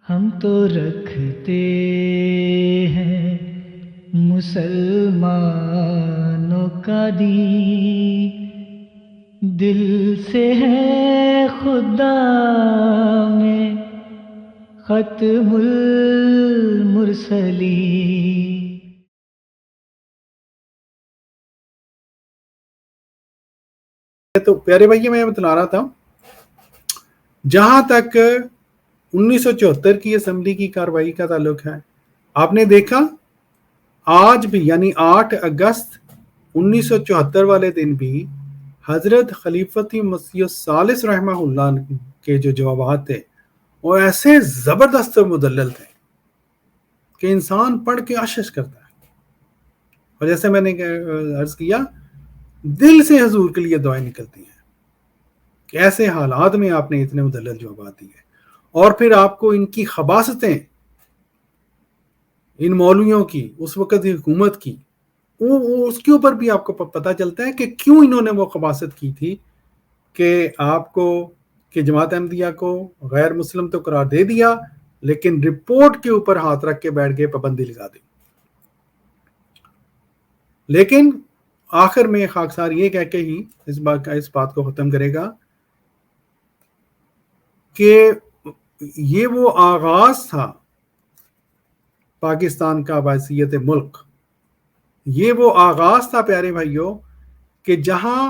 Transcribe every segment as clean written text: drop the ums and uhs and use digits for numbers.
ہم تو رکھتے ہیں مسلمانوں کا دین، دل سے ہے خدا میں ختم المرسلین۔ تو پیارے بھائی میں بتلا رہا تھا، جہاں تک 1974 کی اسمبلی کی کارروائی کا تعلق ہے، آپ نے دیکھا آج بھی یعنی 8 اگست 1974 والے دن بھی حضرت خلیفۃ مسیح الثالث رحمہ اللہ کے جو جوابات تھے وہ ایسے زبردست و مدلل تھے کہ انسان پڑھ کے اشش کرتا ہے، اور جیسے میں نے عرض کیا دل سے حضور کے لیے دعائیں نکلتی ہیں کہ ایسے حالات میں آپ نے اتنے مدلل جوابات دیے، اور پھر آپ کو ان کی خباثتیں، ان مولویوں کی اس وقت کی حکومت کی، اس کے اوپر بھی آپ کو پتہ چلتا ہے کہ کیوں انہوں نے وہ خباثت کی تھی کہ آپ کو کہ جماعت احمدیہ کو غیر مسلم تو قرار دے دیا، لیکن رپورٹ کے اوپر ہاتھ رکھ کے بیٹھ گئے، پابندی لگا دی۔ لیکن آخر میں خاکسار یہ کہہ کے ہی اس بات کو ختم کرے گا کہ یہ وہ آغاز تھا پاکستان کا بحیثیت ملک، یہ وہ آغاز تھا پیارے بھائیوں کہ جہاں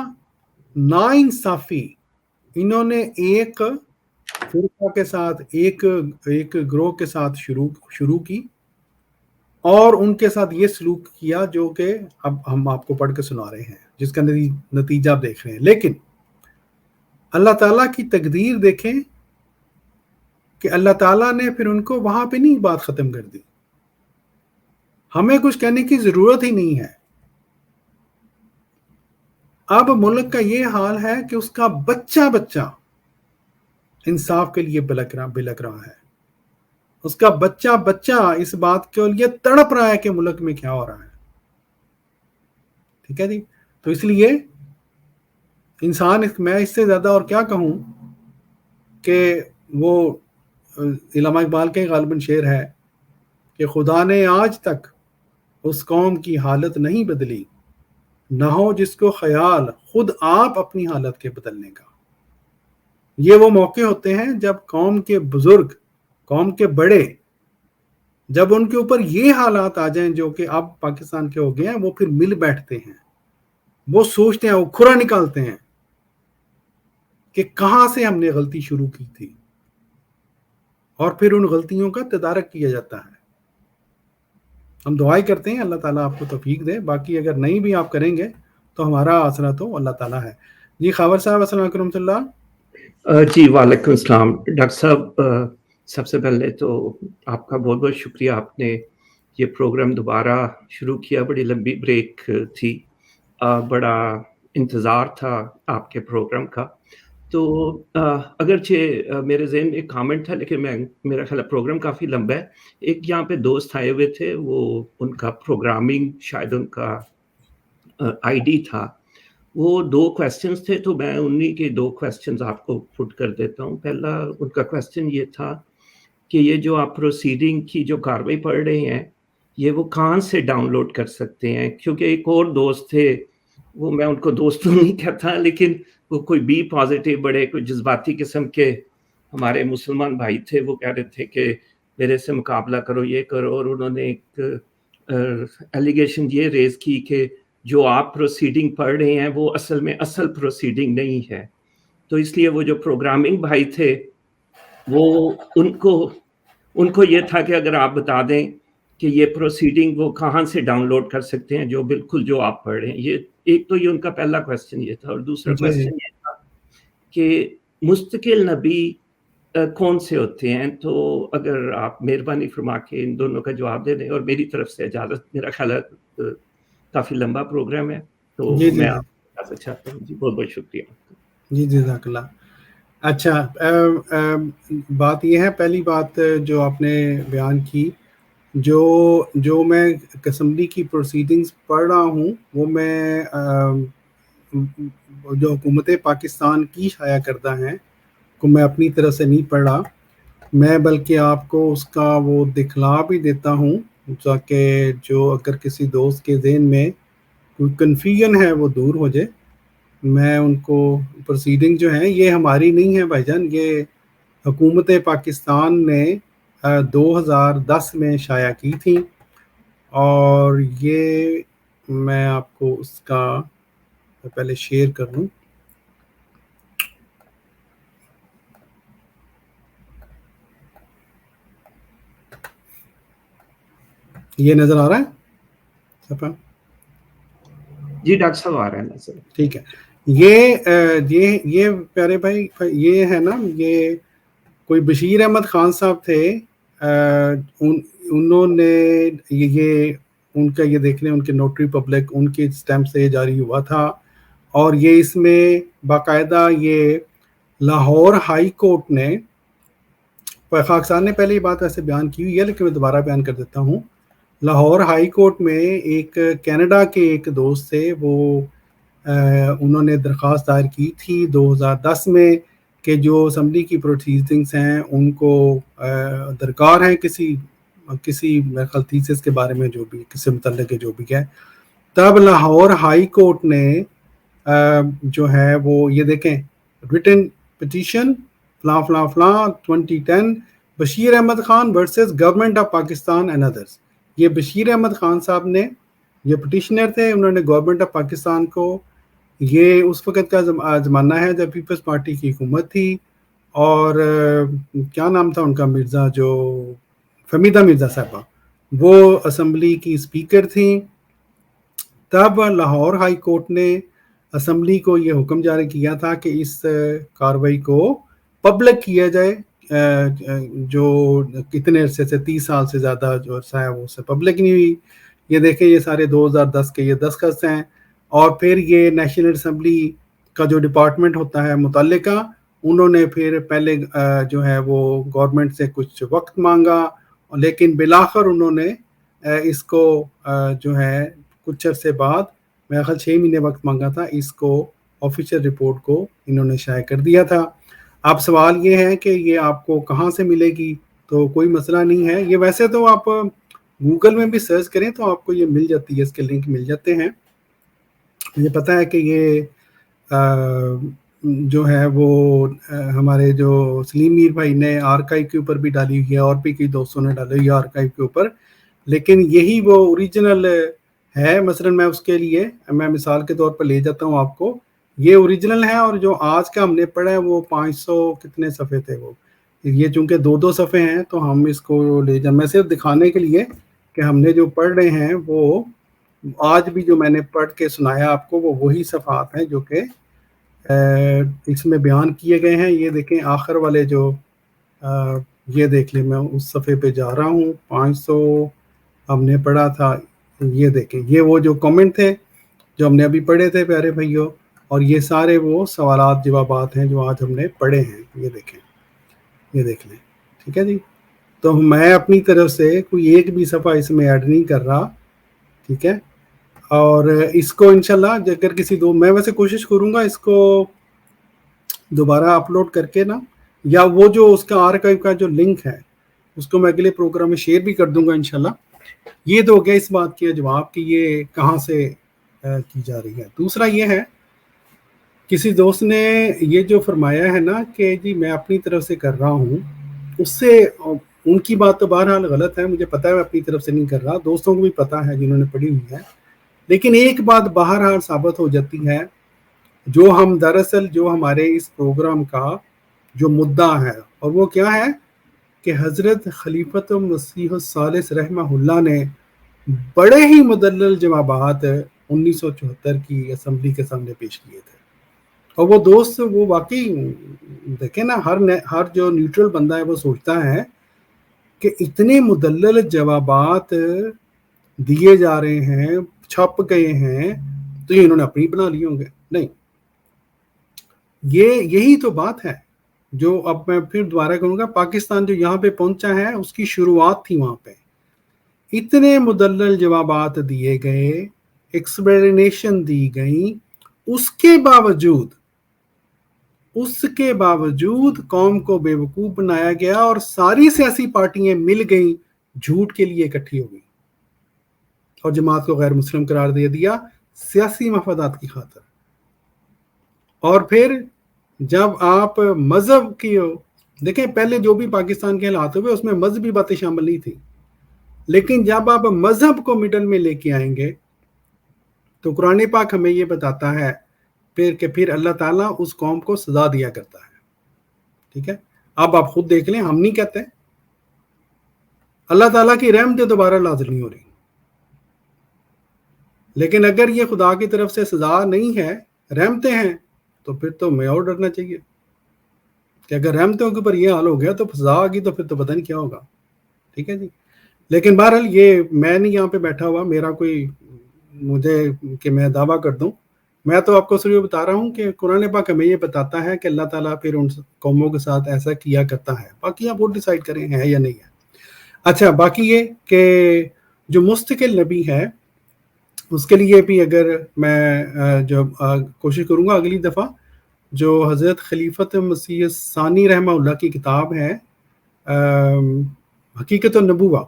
ناانصافی انہوں نے ایک فرقہ کے ساتھ ایک گروہ کے ساتھ شروع کی، اور ان کے ساتھ یہ سلوک کیا جو کہ اب ہم آپ کو پڑھ کے سنا رہے ہیں، جس کا نتیجہ آپ دیکھ رہے ہیں۔ لیکن اللہ تعالیٰ کی تقدیر دیکھیں کہ اللہ تعالیٰ نے پھر ان کو وہاں پہ نہیں بات ختم کر دی، ہمیں کچھ کہنے کی ضرورت ہی نہیں ہے۔ اب ملک کا یہ حال ہے کہ اس کا بچہ انصاف کے لیے بلک رہا ہے، اس کا بچہ اس بات کے لیے تڑپ رہا ہے کہ ملک میں کیا ہو رہا ہے۔ ٹھیک ہے جی، تو اس لیے انسان، میں اس سے زیادہ اور کیا کہوں کہ وہ علامہ اقبال کے غالباً شعر ہے کہ خدا نے آج تک اس قوم کی حالت نہیں بدلی، نہ ہو جس کو خیال خود آپ اپنی حالت کے بدلنے کا۔ یہ وہ موقع ہوتے ہیں جب قوم کے بزرگ، قوم کے بڑے، جب ان کے اوپر یہ حالات آ جائیں جو کہ اب پاکستان کے ہو گئے ہیں، وہ پھر مل بیٹھتے ہیں، وہ سوچتے ہیں، وہ کھرا نکالتے ہیں کہ کہاں سے ہم نے غلطی شروع کی تھی، اور پھر ان غلطیوں کا تدارک کیا جاتا ہے۔ ہم دعائیں کرتے ہیں اللہ تعالیٰ آپ کو توفیق دے، باقی اگر نہیں بھی آپ کریں گے تو ہمارا آسرا تو اللہ تعالیٰ ہے۔ جی خاور صاحب، السلام علیکم ورحمۃ اللہ۔ جی وعلیکم السلام ڈاکٹر صاحب، سب سے پہلے تو آپ کا بہت بہت شکریہ، آپ نے یہ پروگرام دوبارہ شروع کیا، بڑی لمبی بریک تھی، بڑا انتظار تھا آپ کے پروگرام کا۔ تو اگرچہ میرے ذہن میں ایک کامنٹ تھا، لیکن میرا خیال پروگرام کافی لمبا ہے۔ ایک یہاں پہ دوست آئے ہوئے تھے، وہ ان کا پروگرامنگ شاید ان کا آئی ڈی تھا، وہ 2 کویسچنز تھے، تو میں انہی کے 2 کویسچنز آپ کو پٹ کر دیتا ہوں۔ پہلا ان کا کویسچن یہ تھا کہ یہ جو آپ پروسیڈنگ کی جو کارروائی پڑھ رہے ہیں، یہ وہ کہاں سے ڈاؤن لوڈ کر سکتے ہیں؟ کیونکہ ایک اور دوست تھے، وہ میں ان کو دوست تو نہیں کہتا، لیکن وہ کوئی بی پازیٹیو، بڑے کوئی جذباتی قسم کے ہمارے مسلمان بھائی تھے، وہ کہہ رہے تھے کہ میرے سے مقابلہ کرو، یہ کرو، اور انہوں نے ایک ایلیگیشن یہ ریز کی کہ جو آپ پروسیڈنگ پڑھ رہے ہیں وہ اصل میں اصل پروسیڈنگ نہیں ہے۔ تو اس لیے وہ جو پروگرامنگ بھائی تھے، وہ ان کو یہ تھا کہ اگر آپ بتا دیں کہ یہ پروسیڈنگ وہ کہاں سے ڈاؤن لوڈ کر سکتے ہیں، جو بالکل جو آپ پڑھ رہے ہیں۔ یہ ایک تو یہ ان کا پہلا کویسچن یہ تھا، اور دوسرا کویسچن یہ تھا کہ مستقل نبی کون سے ہوتے ہیں؟ تو اگر آپ مہربانی فرما کے ان دونوں کا جواب دے دیں، اور میری طرف سے اجازت، میرا خیال ہے کافی لمبا پروگرام ہے، تو میں آپ کو اجازت چاہتا ہوں۔ جی بہت بہت شکریہ۔ جی جزاک اللہ۔ اچھا، بات یہ ہے، پہلی بات جو آپ نے بیان کی، جو میں اسمبلی کی پروسیڈنگز پڑھ رہا ہوں، وہ میں جو حکومت پاکستان کی شائع کردہ ہیں کو میں اپنی طرف سے نہیں پڑھ رہا، میں بلکہ آپ کو اس کا وہ دکھلا بھی دیتا ہوں تاکہ جو اگر کسی دوست کے ذہن میں کوئی کنفیوژن ہے وہ دور ہو جائے. میں ان کو پروسیڈنگ جو ہیں یہ ہماری نہیں ہے بھائی جان, یہ حکومت پاکستان نے 2010 میں شائع کی تھی, اور یہ میں آپ کو اس کا پہلے شیئر کر دوں. یہ نظر آ رہا ہے صفحہ؟ جی ڈاکٹر صاحب آ رہا ہے نظر. ٹھیک ہے. یہ پیارے بھائی یہ ہے نا, یہ کوئی بشیر احمد خان صاحب تھے, انہوں نے یہ ان کا یہ دیکھ لیں, ان کے نوٹری پبلک ان کے اسٹیمپ سے جاری ہوا تھا, اور یہ اس میں باقاعدہ یہ لاہور ہائی کورٹ نے, خاکسار نے پہلے یہ بات ایسے بیان کی ہوئی ہے لیکن میں دوبارہ بیان کر دیتا ہوں. لاہور ہائی کورٹ میں ایک کینیڈا کے ایک دوست تھے, وہ انہوں نے درخواست دائر کی تھی 2010 میں کہ جو اسمبلی کی پروسیڈنگس ہیں ان کو درکار ہیں کسی تھیسس کے بارے میں, جو بھی کسی متعلق جو بھی ہے. تب لاہور ہائی کورٹ نے جو ہے وہ یہ دیکھیں, ریٹن پٹیشن فلاں فلاں فلاں 2010 Bashir Ahmed Khan versus government of Pakistan and others. یہ بشیر احمد خان صاحب نے, یہ پٹیشنر تھے, انہوں نے گورنمنٹ آف پاکستان کو, یہ اس وقت کا زمانہ ہے جب پیپلز پارٹی کی حکومت تھی, اور کیا نام تھا ان کا, مرزا جو فمیدہ مرزا صاحبہ, وہ اسمبلی کی اسپیکر تھیں. تب لاہور ہائی کورٹ نے اسمبلی کو یہ حکم جاری کیا تھا کہ اس کارروائی کو پبلک کیا جائے, جو کتنے عرصے سے 30 سال سے زیادہ جو عرصہ ہے وہ اسے پبلک نہیں ہوئی. یہ دیکھیں یہ سارے 2010 کے یہ دستخط ہیں, اور پھر یہ نیشنل اسمبلی کا جو ڈپارٹمنٹ ہوتا ہے متعلقہ, انہوں نے پھر پہلے جو ہے وہ گورنمنٹ سے کچھ وقت مانگا, لیکن بالآخر انہوں نے اس کو جو ہے کچھ عرصے بعد, میرا خیال 6 مہینے وقت مانگا تھا, اس کو آفیشیل رپورٹ کو انہوں نے شائع کر دیا تھا. اب سوال یہ ہے کہ یہ آپ کو کہاں سے ملے گی, تو کوئی مسئلہ نہیں ہے, یہ ویسے تو آپ گوگل میں بھی سرچ کریں تو آپ کو یہ مل جاتی ہے, اس کے لنک مل جاتے ہیں. مجھے پتہ ہے کہ یہ جو ہے وہ ہمارے جو سلیم میر بھائی نے آرکائیو کے اوپر بھی ڈالی ہوئی ہے, اور بھی کئی دوستوں نے ڈالی ہوئی ہے آرکائیو کے اوپر, لیکن یہی وہ اوریجنل ہے. مثلا میں اس کے لیے میں مثال کے طور پر لے جاتا ہوں آپ کو, یہ اوریجنل ہے, اور جو آج کا ہم نے پڑھا ہے وہ 500 کتنے صفحے تھے وہ, یہ چونکہ 2 صفحے ہیں تو ہم اس کو لے جائیں, میں صرف دکھانے کے لیے کہ ہم نے جو پڑھ رہے ہیں وہ آج بھی جو میں نے پڑھ کے سنایا آپ کو وہ وہی صفحات ہیں جو کہ اس میں بیان کیے گئے ہیں. یہ دیکھیں آخر والے جو یہ دیکھ لیں, میں اس صفحے پہ جا رہا ہوں, 500 ہم نے پڑھا تھا. یہ دیکھیں یہ وہ جو کامنٹ تھے جو ہم نے ابھی پڑھے تھے پیارے بھائیوں, اور یہ سارے وہ سوالات جوابات ہیں جو آج ہم نے پڑھے ہیں. یہ دیکھیں, یہ دیکھ لیں, ٹھیک ہے جی. تو میں اپنی طرف سے کوئی ایک بھی صفحہ اس میں ایڈ نہیں کر رہا, ٹھیک ہے. اور اس کو انشاءاللہ اگر کسی میں ویسے کوشش کروں گا اس کو دوبارہ اپلوڈ کر کے نا, یا وہ جو اس کا آرکائیو کا جو لنک ہے اس کو میں اگلے پروگرام میں شیئر بھی کر دوں گا انشاءاللہ. یہ تو ہو گیا اس بات کی جواب کہ یہ کہاں سے کی جا رہی ہے. دوسرا یہ ہے, کسی دوست نے یہ جو فرمایا ہے نا کہ جی میں اپنی طرف سے کر رہا ہوں, اس سے ان کی بات تو بہرحال غلط ہے, مجھے پتہ ہے میں اپنی طرف سے نہیں کر رہا, دوستوں کو بھی پتہ ہے جنہوں نے پڑھی ہوئی ہے. لیکن ایک بات بہرحال ثابت ہو جاتی ہے, جو ہم دراصل جو ہمارے اس پروگرام کا جو مدعا ہے, اور وہ کیا ہے کہ حضرت خلیفۃ مسیح الثالث رحمہ اللہ نے بڑے ہی مدلل جوابات 1974 کی اسمبلی کے سامنے پیش کیے تھے. اور وہ دوست وہ واقعی دیکھیں نا, ہر جو نیوٹرل بندہ ہے وہ سوچتا ہے کہ اتنے مدلل جوابات دیے جا رہے ہیں, چھپ گئے ہیں, تو یہ انہوں نے اپنی بنا لیے ہوں گے. نہیں, یہی تو بات ہے جو اب میں پھر دوبارہ کہوں گا. پاکستان جو یہاں پہ پہنچا ہے اس کی شروعات تھی وہاں پہ, اتنے مدلل جوابات دیے گئے, ایکسپلینیشن دی گئی, اس کے باوجود اس کے باوجود قوم کو بیوقوف بنایا گیا اور ساری سیاسی پارٹیاں مل گئیں جھوٹ کے لیے اکٹھی ہو گئی اور جماعت کو غیر مسلم قرار دے دیا سیاسی مفادات کی خاطر. اور پھر جب آپ مذہب کی دیکھیں، پہلے جو بھی پاکستان کے حالات ہوئے اس میں مذہبی باتیں شامل نہیں تھی، لیکن جب آپ مذہب کو مڈل میں لے کے آئیں گے تو قرآن پاک ہمیں یہ بتاتا ہے پھر اللہ تعالیٰ اس قوم کو سزا دیا کرتا ہے. ٹھیک ہے، اب آپ خود دیکھ لیں، ہم نہیں کہتے، اللہ تعالیٰ کی رحمتیں دوبارہ نازل نہیں ہو رہی. لیکن اگر یہ خدا کی طرف سے سزا نہیں ہے، رحمتیں ہیں، تو پھر تو ہمیں اور ڈرنا چاہیے کہ اگر رحمتوں کے اوپر یہ حال ہو گیا تو سزا آ گئی تو پھر تو پتہ نہیں کیا ہوگا. ٹھیک ہے جی. لیکن بہرحال یہ میں نہیں یہاں پہ بیٹھا ہوا، میرا کوئی مجھے کہ میں دعویٰ کر دوں، میں تو آپ کو صرف بتا رہا ہوں کہ قرآن پاک ہمیں یہ بتاتا ہے کہ اللہ تعالیٰ پھر ان قوموں کے ساتھ ایسا کیا کرتا ہے. باقی آپ وہ ڈیسائیڈ کریں ہے یا نہیں ہے. اچھا، باقی یہ کہ جو مستقل نبی ہے اس کے لیے بھی اگر میں جو کوشش کروں گا اگلی دفعہ جو حضرت خلیفۃ مسیح ثانی رحمہ اللہ کی کتاب ہے حقیقت النبوہ،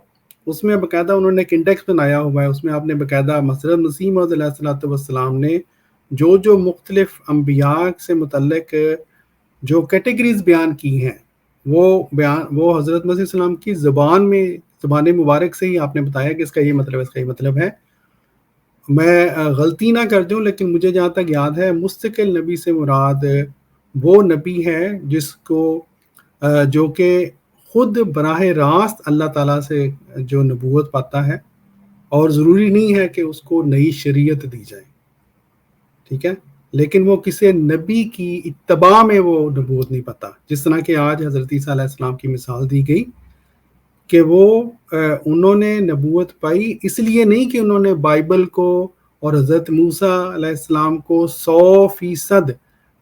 اس میں باقاعدہ انہوں نے ایک انڈیکس بنایا ہوا ہے. اس میں آپ نے باقاعدہ حضرت مسیح موعود علیہ الصلوۃ والسلام نے جو مختلف انبیاء سے متعلق جو کیٹیگریز بیان کی ہیں وہ حضرت مسیح السلام کی زبان مبارک سے ہی آپ نے بتایا کہ اس کا یہ مطلب ہے، اس کا یہ مطلب ہے. میں غلطی نہ کر دوں لیکن مجھے جہاں تک یاد ہے مستقل نبی سے مراد وہ نبی ہے جس کو جو کہ خود براہ راست اللہ تعالیٰ سے جو نبوت پاتا ہے، اور ضروری نہیں ہے کہ اس کو نئی شریعت دی جائے. ٹھیک ہے، لیکن وہ کسی نبی کی اتباع میں وہ نبوت نہیں پاتا. جس طرح کہ آج حضرت عیسیٰ علیہ السلام کی مثال دی گئی کہ وہ انہوں نے نبوت پائی اس لیے نہیں کہ انہوں نے بائبل کو اور حضرت موسیٰ علیہ السلام کو 100%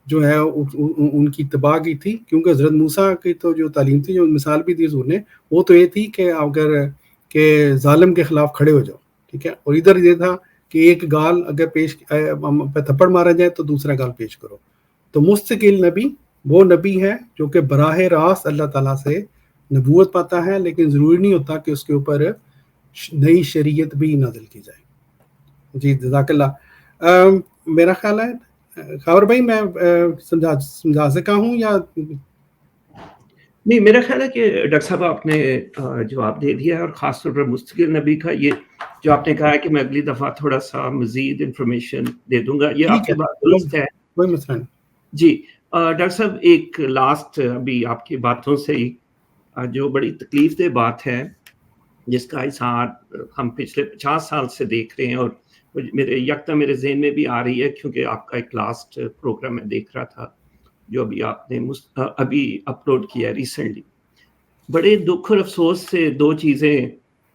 جو ہے ان کی اتباع کی تھی، کیونکہ حضرت موسیٰ کی تو جو تعلیم تھی، جو مثال بھی دی حضور نے، وہ تو یہ تھی کہ اگر کہ ظالم کے خلاف کھڑے ہو جاؤ. ٹھیک ہے، اور ادھر یہ تھا کہ ایک گال اگر پیش پہ تھپڑ مارا جائے تو دوسرا گال پیش کرو. تو مستقل نبی وہ نبی ہے جو کہ براہ راست اللہ تعالیٰ سے نبوت پاتا ہے، لیکن ضروری نہیں ہوتا کہ اس کے اوپر نئی شریعت بھی نازل کی جائے. جی جزاک اللہ. میرا خیال ہے خاور بھائی میں سمجھا سکا ہوں یا نہیں؟ میرا خیال ہے کہ ڈاکٹر صاحب آپ نے جواب دے دیا ہے، اور خاص طور پر مستقل نبی کا یہ جو آپ نے کہا ہے کہ میں اگلی دفعہ تھوڑا سا مزید انفارمیشن دے دوں گا، یہ آپ کی بات درست ہے. کوئی مسئلہ نہیں. جی ڈاکٹر صاحب ایک لاسٹ ابھی آپ کی باتوں سے ہی جو بڑی تکلیف دہ بات ہے جس کا اظہار ہم پچھلے 50 سال سے دیکھ رہے ہیں، اور میرے ذہن میں بھی آ رہی ہے کیونکہ آپ کا ایک لاسٹ پروگرام میں دیکھ رہا تھا جو ابھی آپ نے ابھی اپلوڈ کیا ریسنٹلی. بڑے دکھ اور افسوس سے دو چیزیں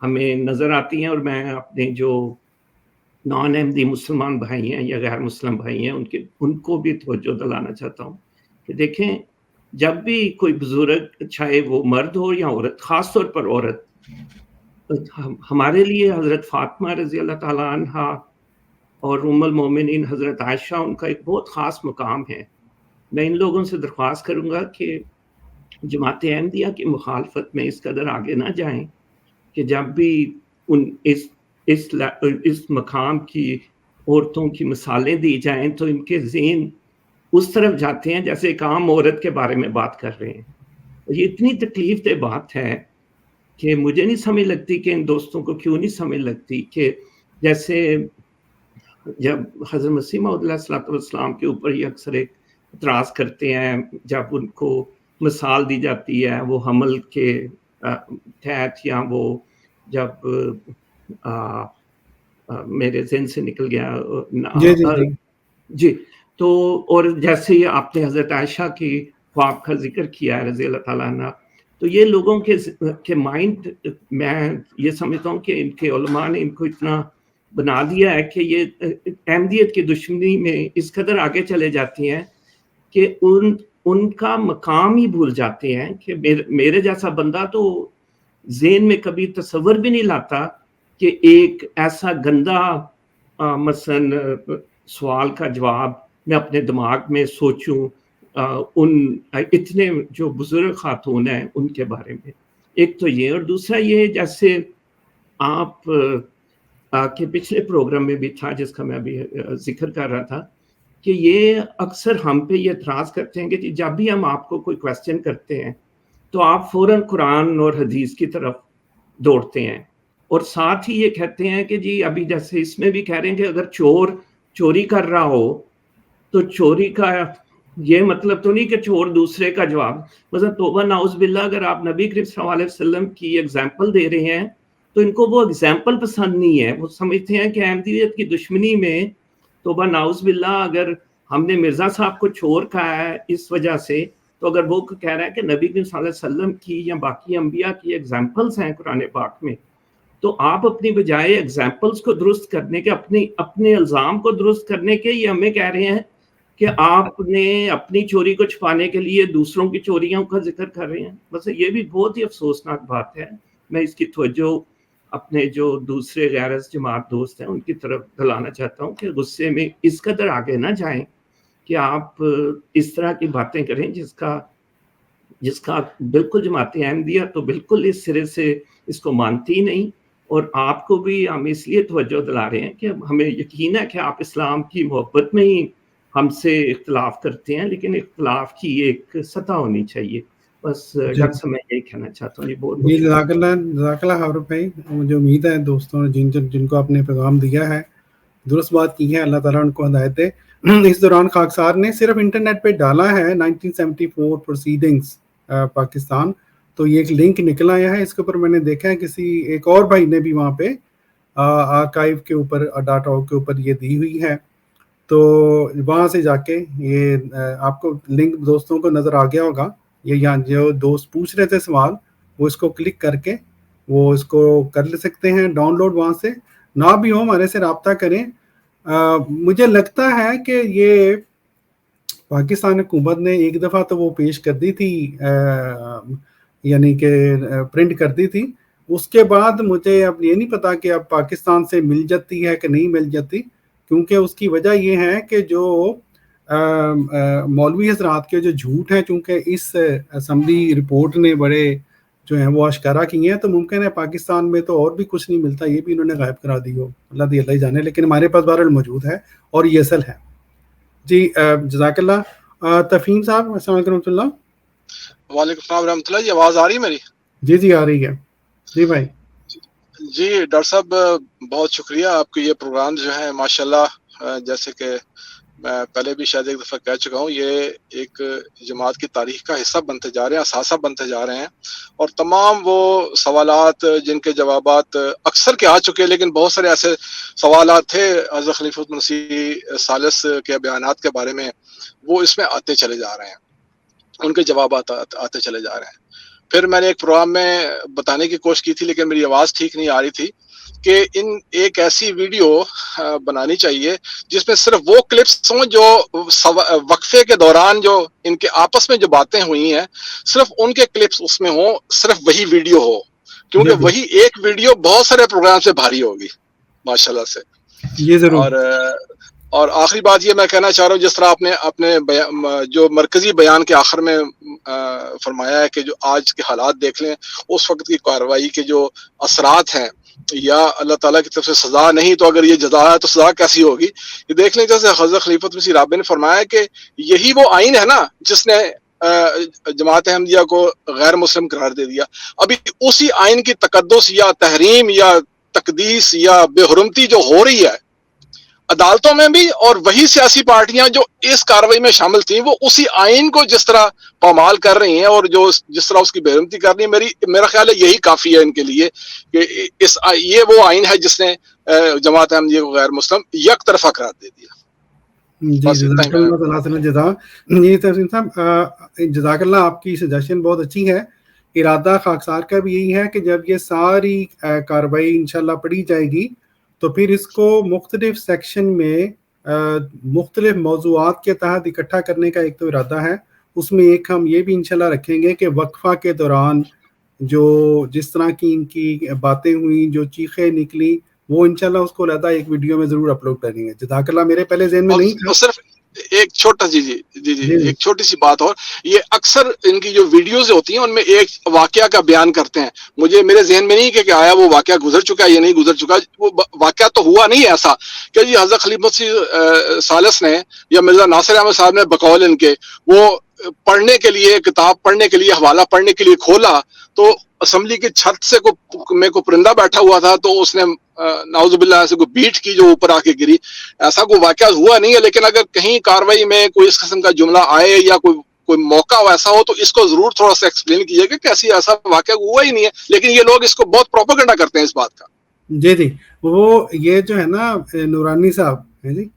ہمیں نظر آتی ہیں، اور میں اپنے جو نان احمدی مسلمان بھائی ہیں یا غیر مسلم بھائی ہیں ان کو بھی توجہ دلانا چاہتا ہوں کہ دیکھیں، جب بھی کوئی بزرگ چاہے وہ مرد ہو یا عورت، خاص طور پر عورت، ہمارے لیے حضرت فاطمہ رضی اللہ تعالیٰ عنہا اور ام المومنین حضرت عائشہ ان کا ایک بہت خاص مقام ہے. میں ان لوگوں سے درخواست کروں گا کہ جماعت احمدیہ کی مخالفت میں اس قدر آگے نہ جائیں کہ جب بھی اس مقام کی عورتوں کی مثالیں دی جائیں تو ان کے ذہن اس طرف جاتے ہیں جیسے ایک عام عورت کے بارے میں بات کر رہے ہیں. یہ اتنی تکلیف دہ بات ہے کہ مجھے نہیں سمجھ لگتی کہ ان دوستوں کو کیوں نہیں سمجھ لگتی کہ جیسے جب حضرت مسیح موعود علیہ الصلوۃ والسلام کے اوپر یہ اکثر ایک اعتراض کرتے ہیں جب ان کو مثال دی جاتی ہے وہ حمل کے تحت، یا وہ جب میرے ذہن سے نکل گیا جی تو، اور جیسے ہی آپ نے حضرت عائشہ کی خواب کا ذکر کیا ہے رضی اللہ تعالیٰ عنہ، تو یہ لوگوں کے مائنڈ، میں یہ سمجھتا ہوں کہ ان کے علماء نے ان کو اتنا بنا دیا ہے کہ یہ احمدیت کی دشمنی میں اس قدر آگے چلے جاتی ہیں کہ ان کا مقام ہی بھول جاتے ہیں کہ میرے جیسا بندہ تو ذہن میں کبھی تصور بھی نہیں لاتا کہ ایک ایسا گندا مثلا سوال کا جواب میں اپنے دماغ میں سوچوں ان اتنے جو بزرگ خاتون ہیں ان کے بارے میں. ایک تو یہ، اور دوسرا یہ جیسے آپ کے پچھلے پروگرام میں بھی تھا جس کا میں ابھی ذکر کر رہا تھا کہ یہ اکثر ہم پہ یہ اعتراض کرتے ہیں کہ جب بھی ہم آپ کو کوئی کویسچن کرتے ہیں تو آپ فوراً قرآن اور حدیث کی طرف دوڑتے ہیں، اور ساتھ ہی یہ کہتے ہیں کہ جی ابھی جیسے اس میں بھی کہہ رہے ہیں کہ اگر چور چوری کر رہا ہو تو چوری کا یہ مطلب تو نہیں کہ چور دوسرے کا جواب، مثلا توبہ نعوذ باللہ اگر آپ نبی کریم صلی اللہ علیہ وسلم کی ایگزامپل دے رہے ہیں تو ان کو وہ ایگزامپل پسند نہیں ہے. وہ سمجھتے ہیں کہ احمدیت کی دشمنی میں توبہ نعوذ باللہ اگر ہم نے مرزا صاحب کو چور کہا ہے اس وجہ سے، تو اگر وہ کہہ رہا ہے کہ نبی کریم صلی اللہ علیہ وسلم کی یا باقی انبیاء کی ایگزامپلس ہیں قرآن پاک میں، تو آپ اپنی بجائے ایگزامپلس کو درست کرنے کے، اپنے الزام کو درست کرنے کے، یہ ہمیں کہہ رہے ہیں کہ آپ نے اپنی چوری کو چھپانے کے لیے دوسروں کی چوریوں کا ذکر کر رہے ہیں. بس یہ بھی بہت ہی افسوسناک بات ہے. میں اس کی توجہ اپنے جو دوسرے غیر جماعت دوست ہیں ان کی طرف دلانا چاہتا ہوں کہ غصے میں اس قدر آگے نہ جائیں کہ آپ اس طرح کی باتیں کریں جس کا بالکل جماعت احمدیہ تو بالکل اس سرے سے اس کو مانتی نہیں. اور آپ کو بھی ہم اس لیے توجہ دلا رہے ہیں کہ ہمیں یقین ہے کہ آپ اسلام کی محبت میں ہی ہم سے اختلاف کرتے ہیں، لیکن اختلاف کی ایک سطح ہونی چاہیے. بس ڈاکٹر صاحب میں یہی کہنا چاہتا ہوں. جی جزاک اللہ حارث بھائی. مجھے امید ہے دوستوں نے جن کو آپ نے پیغام دیا ہے درست بات کی ہے، اللہ تعالیٰ ان کو ہدایت دے. اس دوران خاکسار نے صرف انٹرنیٹ پہ ڈالا ہے 1974 پروسیڈنگز پاکستان، تو یہ ایک لنک نکل آیا ہے. اس کے اوپر میں نے دیکھا ہے کسی ایک اور بھائی نے بھی وہاں پہ آرکائیو کے اوپر ڈاٹا کے اوپر یہ دی ہوئی ہے، تو وہاں سے جا کے یہ آپ کو لنک دوستوں کو نظر آ گیا ہوگا. یہ یہاں جو دوست پوچھ رہے تھے سوال وہ اس کو کلک کر کے وہ اس کو کر لے سکتے ہیں ڈاؤن لوڈ. وہاں سے نہ بھی ہو ہمارے سے رابطہ کریں. مجھے لگتا ہے کہ یہ پاکستان حکومت نے ایک دفعہ تو وہ پیش کر دی تھی، یعنی کہ پرنٹ کر دی تھی. اس کے بعد مجھے اب یہ نہیں پتا کہ اب پاکستان سے مل جاتی ہے کہ نہیں مل جاتی، کیونکہ اس کی وجہ یہ ہے کہ جو مولوی حضرات کے جو جھوٹ ہیں، چونکہ اس اسمبلی رپورٹ نے بڑے جو ہیں وہ اشکارا کیے ہیں، تو ممکن ہے پاکستان میں تو اور بھی کچھ نہیں ملتا، یہ بھی انہوں نے غائب کرا دی ہو، اللہ ہی جانے. لیکن ہمارے پاس بہرحال موجود ہے اور یہ اصل ہے. جی جزاک اللہ. تفہیم صاحب السلام علیکم رحمۃ اللہ. وعلیکم السلام ورحمۃ اللہ. یہ آواز آ رہی ہے میری؟ جی آ رہی ہے. جی بھائی. جی ڈاکٹر صاحب بہت شکریہ. آپ کے یہ پروگرام جو ہے ماشاءاللہ، جیسے کہ میں پہلے بھی شاید ایک دفعہ کہہ چکا ہوں، یہ ایک جماعت کی تاریخ کا حصہ بنتے جا رہے ہیں، اثاثہ بنتے جا رہے ہیں. اور تمام وہ سوالات جن کے جوابات اکثر کے آ چکے، لیکن بہت سارے ایسے سوالات تھے حضرت خلیفۃ المسیح ثالث کے بیانات کے بارے میں، وہ اس میں آتے چلے جا رہے ہیں، ان کے جوابات آتے چلے جا رہے ہیں. پھر میں نے ایک پروگرام میں بتانے کی کوشش کی تھی لیکن میری آواز ٹھیک نہیں آ رہی تھی کہ ایک ایسی ویڈیو بنانی چاہیے جس میں صرف وہ کلپس ہوں جو وقفے کے دوران جو ان کے آپس میں جو باتیں ہوئی ہیں، صرف ان کے کلپس اس میں ہوں، صرف وہی ویڈیو ہو، کیونکہ وہی ایک ویڈیو بہت سارے پروگرام سے بھاری ہوگی ماشاءاللہ سے. یہ ضرور. اور آخری بات یہ میں کہنا چاہ رہا ہوں، جس طرح آپ نے اپنے جو مرکزی بیان کے آخر میں فرمایا ہے کہ جو آج کے حالات دیکھ لیں، اس وقت کی کارروائی کے جو اثرات ہیں، یا اللہ تعالیٰ کی طرف سے سزا نہیں تو اگر یہ جزا ہے تو سزا کیسی ہوگی، یہ دیکھ لیں. جیسے حضرت خلیفۃ مسیح رابع نے فرمایا کہ یہی وہ آئین ہے نا جس نے جماعت احمدیہ کو غیر مسلم قرار دے دیا. ابھی اسی آئین کی تقدس یا تحریم یا تقدیس یا بے حرمتی جو ہو رہی ہے عدالتوں میں بھی، اور وہی سیاسی پارٹیاں جو اس کارروائی میں شامل تھیں وہ اسی آئین کو جس طرح پامال کر رہی ہیں اور جس طرح اس کی بے حرمتی کر رہی ہیں، میرا خیال ہے یہی کافی ہے ان کے لیے کہ یہ وہ آئین ہے جس نے جماعت احمدیہ کو غیر مسلم یک طرفہ قرار دے دیا. جی جزاک اللہ. جی تفصیل صاحب جزاک اللہ، آپ کی سجیشن بہت اچھی ہے. ارادہ خاکسار کا بھی یہی ہے کہ جب یہ ساری کارروائی انشاءاللہ پڑھی جائے گی تو پھر اس کو مختلف سیکشن میں مختلف موضوعات کے تحت اکٹھا کرنے کا ایک تو ارادہ ہے. اس میں ایک ہم یہ بھی انشاءاللہ رکھیں گے کہ وقفہ کے دوران جو جس طرح کی ان کی باتیں ہوئیں، جو چیخیں نکلی، وہ انشاءاللہ اس کو علیحدہ ایک ویڈیو میں ضرور اپلوڈ کریں گے. جزاک اللہ. میرے پہلے ذہن میں نہیں تھا. صرف ایک چھوٹا ایک چھوٹی سی بات اور، یہ اکثر ان کی جو ویڈیوز ہوتی ہیں ان میں ایک واقعہ کا بیان کرتے ہیں، مجھے میرے ذہن میں نہیں کہ آیا وہ واقعہ گزر چکا ہے یا نہیں گزر چکا، وہ واقعہ تو ہوا نہیں ہے ایسا کہ جی حضرت خلیفہ مسیح ثالث نے یا مرزا ناصر احمد صاحب نے بقول ان کے وہ پڑھنے کے لیے کتاب پڑھنے کے لیے حوالہ پڑھنے کے لیے کھولا تو اسمبلی کی چھت سے میں کو پرندہ بیٹھا ہوا تھا تو اس نے نعوذ باللہ سے کوئی بیٹ کی جو اوپر آ کے گری، ایسا کوئی واقعہ ہوا نہیں ہے، لیکن اگر کہیں کاروائی میں کوئی اس قسم کا جملہ آئے یا کوئی موقع ایسا ہو تو اس کو ضرور تھوڑا سا ایکسپلین کیجیے کہ کیسی ایسا واقعہ ہوا ہی نہیں ہے، لیکن یہ لوگ اس کو بہت پروپیگنڈا کرتے ہیں اس بات کا۔ جی وہ یہ جو ہے نا نورانی صاحب ہے جی،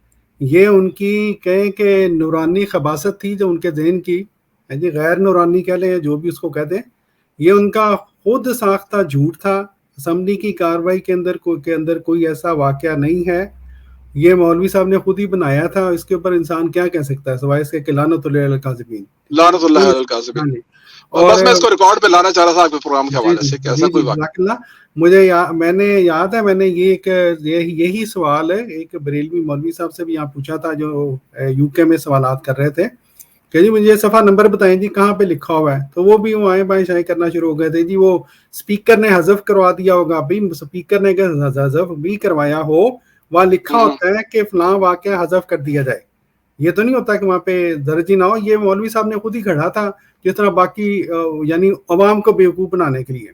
یہ ان کی کہیں کہ نورانی خباثت تھی جو ان کے ذہن کی ہے جی، غیر نورانی کہہ لیں جو بھی اس کو کہتے ہیں، یہ ان کا خود ساختہ جھوٹ تھا۔ اسمبلی کی کاروائی کے اندر کوئی ایسا واقعہ نہیں ہے، یہ مولوی صاحب نے خود ہی بنایا تھا، اس کے اوپر انسان کیا کہہ سکتا ہے سوائے اس کے کہ لعنت اللہ علی الکاذبین، لعنت اللہ علی الکاذبین۔ اور بس میں اس کو ریکارڈ پہ لانا چاہ رہا تھا آپ کے پروگرام کے حوالے سے کہ ایسا کوئی واقعہ۔ مجھے میں نے یاد ہے میں نے یہی سوال ہے ایک بریلوی مولوی صاحب سے بھی یہاں پوچھا تھا جو یو کے میں سوالات کر رہے تھے کہ جی مجھے صفحہ نمبر بتائیں جی کہاں پہ لکھا ہوا ہے، تو وہ بھی آئیں بائیں شائیں کرنا شروع ہو گئے تھے جی وہ اسپیکر نے حذف کروا دیا ہوگا، بھائی اسپیکر نے حذف بھی کروایا ہو وہاں لکھا ہوتا ہے کہ فلاں واقعہ حذف کر دیا جائے، یہ تو نہیں ہوتا کہ وہاں پہ درج ہی نہ ہو۔ یہ مولوی صاحب نے خود ہی کھڑا تھا جس طرح باقی یعنی عوام کو بیوقوف بنانے کے لیے،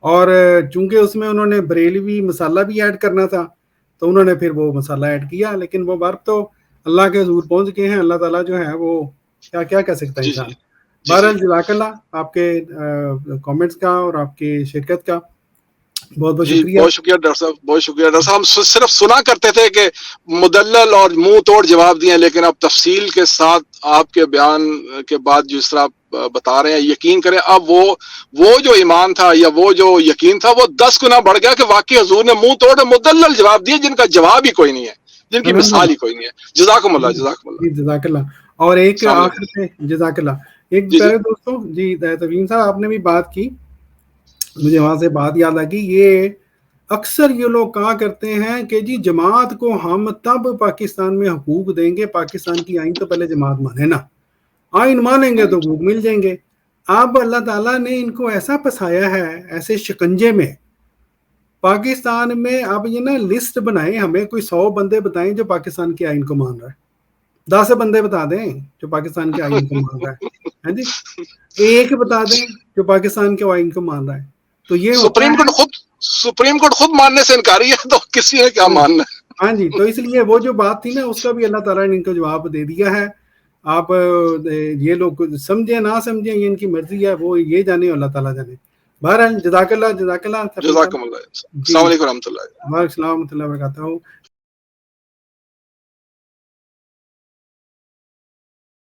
اور چونکہ اس میں انہوں نے بریلوی مسالہ بھی ایڈ کرنا تھا تو انہوں نے پھر وہ مسالہ ایڈ کیا، لیکن وہ برف تو اللہ کے حضور پہنچ گئے ہیں، اللہ تعالیٰ جو ہے وہ کیا کہہ سکتا ہے انسان۔ بہرحال جزاک اللہ آپ کے کامنٹس کا اور آپ کی شرکت کا بہت بہت شکریہ۔ بہت شکریہ ڈاکٹر صاحب، بہت شکریہ ڈاکٹر صاحب۔ ہم صرف سنا کرتے تھے کہ مدلل اور منہ توڑ جواب دیے، لیکن اب تفصیل کے ساتھ آپ کے بیان کے بعد جس طرح بتا رہے ہیں یقین کریں اب وہ جو ایمان تھا یا وہ جو یقین تھا وہ 10 گنا بڑھ گیا کہ واقعی حضور نے منہ توڑ مدلل جواب دیے جن کا جواب ہی کوئی نہیں ہے، جن کی مثال ہی کوئی نہیں ہے۔ جزاکم اللہ، جزاکم اللہ، جزاک اللہ۔ اور ایک آخر میں جزاک اللہ ایک پیارے دوستوں جی توین صاحب آپ نے بھی بات کی، مجھے وہاں سے بات یاد آ گئی، یہ اکثر یہ لوگ کہا کرتے ہیں کہ جی جماعت کو ہم تب پاکستان میں حقوق دیں گے، پاکستان کی آئین تو پہلے جماعت مانے نا، آئین مانیں گے تو حقوق مل جائیں گے۔ اب اللہ تعالیٰ نے ان کو ایسا پھنسایا ہے ایسے شکنجے میں پاکستان میں، اب یہ نا لسٹ بنائیں، ہمیں کوئی 100 بندے بتائیں جو پاکستان کے آئین کو مان رہا ہے، 10 بندے بتا دیں جو پاکستان کے آئین کو مان رہا ہے جی، ایک بتا دیں جو پاکستان کے آئین کو مان رہا ہے، تو یہ سپریم کورٹ خود ماننے سے انکاری ہے تو کسی نے کیا ماننا ہے۔ ہاں جی، تو اس لیے وہ جو بات تھی نا اس کا بھی اللہ تعالیٰ نے ان کو جواب دے دیا ہے۔ آپ یہ لوگ سمجھیں نہ سمجھیں یہ ان کی مرضی ہے، وہ یہ جانے اللہ تعالیٰ جانے۔ بہرحال جزاک اللہ، جزاک اللہ، جزاکم اللہ، السلام علیکم و رحمۃ اللہ، وعلیکم السلام و رحمۃ اللہ وبرکاتہ۔